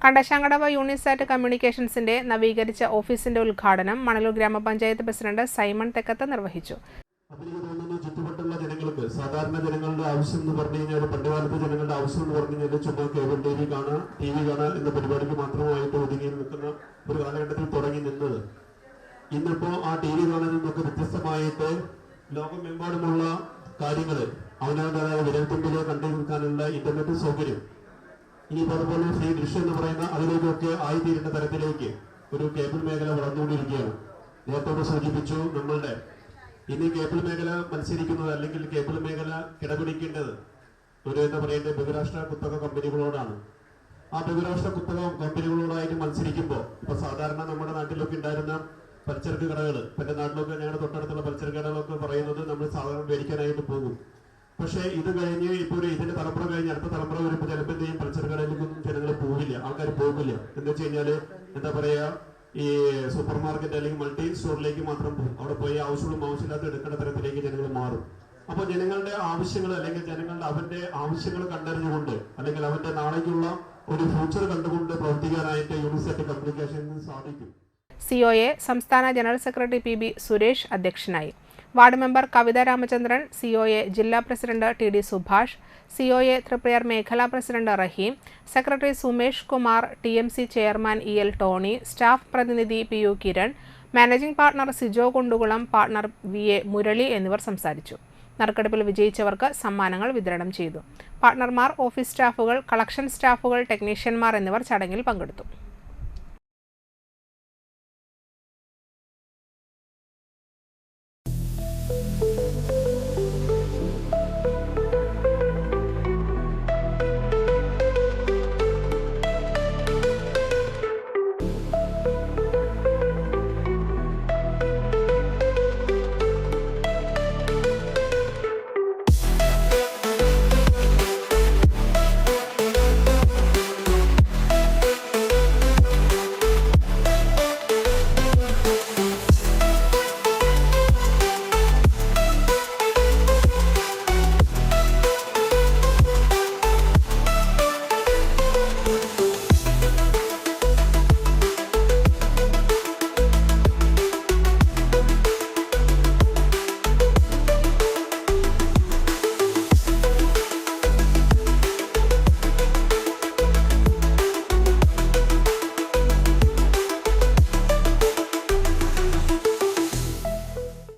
കണ്ടശാങ്കടവ് യൂണിസാറ്റ് കമ്മ്യൂണിക്കേഷൻസിന്റെ നവീകരിച്ച ഓഫീസിന്റെ ഉദ്ഘാടനം മണലൂർ ഗ്രാമപഞ്ചായത്ത് പ്രസിഡന്റ് സൈമൺ തെക്കത്ത് നിർവഹിച്ചു. ചുറ്റുപറ്റുള്ള ജനങ്ങൾക്ക് സാധാരണ ജനങ്ങളുടെ ആവശ്യം എന്ന് പറഞ്ഞു കഴിഞ്ഞാൽ പണ്ടുകാലത്തെ ജനങ്ങളുടെ ആവശ്യം എന്ന് പറഞ്ഞു കഴിഞ്ഞാൽ ചുമ്മാ കേബിൾ ടി വി കാണുക എന്ന പരിപാടിക്ക് മാത്രമായിട്ട് ഒതുങ്ങി നിൽക്കുന്ന ഒരു കാലഘട്ടത്തിൽ തുടങ്ങി നിന്നത് ഇന്നിപ്പോ ആ ടി വി കാണുന്നതിൽ നിന്നൊക്കെ വ്യത്യസ്തമായിട്ട് ലോകമെമ്പാടുമുള്ള കാര്യങ്ങൾ അവനവൻ്റെതായ വിരൽത്തുമ്പിലെ കണ്ടു നിൽക്കാനുള്ള ഇന്റർനെറ്റ് സൗകര്യം ഇനിയിപ്പോൾ അതുപോലെ ഫ്രീ ഡിഷ് എന്ന് പറയുന്ന അതിലേക്കൊക്കെ ആയിത്തീരുന്ന തരത്തിലേക്ക് ഒരു കേബിൾ മേഖല വളർന്നുകൊണ്ടിരിക്കുകയാണ്. നേരത്തോടെ സൂചിപ്പിച്ചു നമ്മളുടെ ഇനി കേബിൾ മേഖല മത്സരിക്കുന്നത് അല്ലെങ്കിൽ കേബിൾ മേഖല കിടപിടിക്കേണ്ടത് ഒരു എന്താ പറയേണ്ടത് ബഹുരാഷ്ട്ര കുത്തക കമ്പനികളോടാണ്. ആ ബഹുരാഷ്ട്ര കുത്തക കമ്പനികളോടായിട്ട് മത്സരിക്കുമ്പോൾ ഇപ്പൊ സാധാരണ നമ്മുടെ നാട്ടിലൊക്കെ ഉണ്ടായിരുന്ന പലചരക്ക് കടകൾ എന്റെ നാട്ടിലൊക്കെ ഞങ്ങളുടെ തൊട്ടടുത്തുള്ള പലചരക്ക് കടകളൊക്കെ പറയുന്നത് നമ്മൾ സാധാരണ മേടിക്കാനായിട്ട് പോകും. പക്ഷേ ഇത് കഴിഞ്ഞ് ഇപ്പൊ ഇതിന്റെ തലമുറ കഴിഞ്ഞ് അടുത്ത തലമുറ വരുമ്പോൾ ചിലപ്പോൾ എന്തെയും പലചരക്ക് കടയിലേക്കൊന്നും ജനങ്ങൾ പോകില്ല, ആൾക്കാർ പോകില്ല. എന്താ വെച്ച് കഴിഞ്ഞാല് എന്താ പറയാ ഈ സൂപ്പർ മാർക്കറ്റ് അല്ലെങ്കിൽ മൾട്ടി സ്റ്റോറിലേക്ക് മാത്രം പോകും. അവിടെ പോയി ആവശ്യമില്ലാത്ത എടുക്കേണ്ട തരത്തിലേക്ക് ജനങ്ങൾ മാറും. അപ്പോൾ ജനങ്ങളുടെ ആവശ്യങ്ങൾ അല്ലെങ്കിൽ അവന്റെ ആവശ്യങ്ങൾ കണ്ടറിഞ്ഞുകൊണ്ട് അല്ലെങ്കിൽ അവന്റെ നാളേക്കുള്ള ഒരു ഫ്യൂച്ചർ കണ്ടുകൊണ്ട് പ്രവർത്തിക്കാനായിട്ട് യൂണിസാറ്റ് കമ്മ്യൂണിക്കേഷന് സാധിക്കും. COA സംസ്ഥാന ജനറൽ സെക്രട്ടറി PB സുരേഷ് അധ്യക്ഷനായി. Ward member Kavitha Ramachandran, COA ജില്ലാ president TD Subhash, COA Triprayar മേഖലാ president Rahim, secretary Sumesh Kumar, TMC chairman EL Tony, staff പ്രതിനിധി PU Kiran, managing partner Sijo Kundukulam, partner VA Murali എന്നിവർ സംസാരിച്ചു. നറുക്കെടുപ്പിൽ വിജയിച്ചവർക്ക് സമ്മാനങ്ങൾ വിതരണം ചെയ്തു. പാർട്ണർമാർ, ഓഫീസ് സ്റ്റാഫുകൾ, കളക്ഷൻ സ്റ്റാഫുകൾ, ടെക്നീഷ്യന്മാർ എന്നിവർ ചടങ്ങിൽ പങ്കെടുത്തു.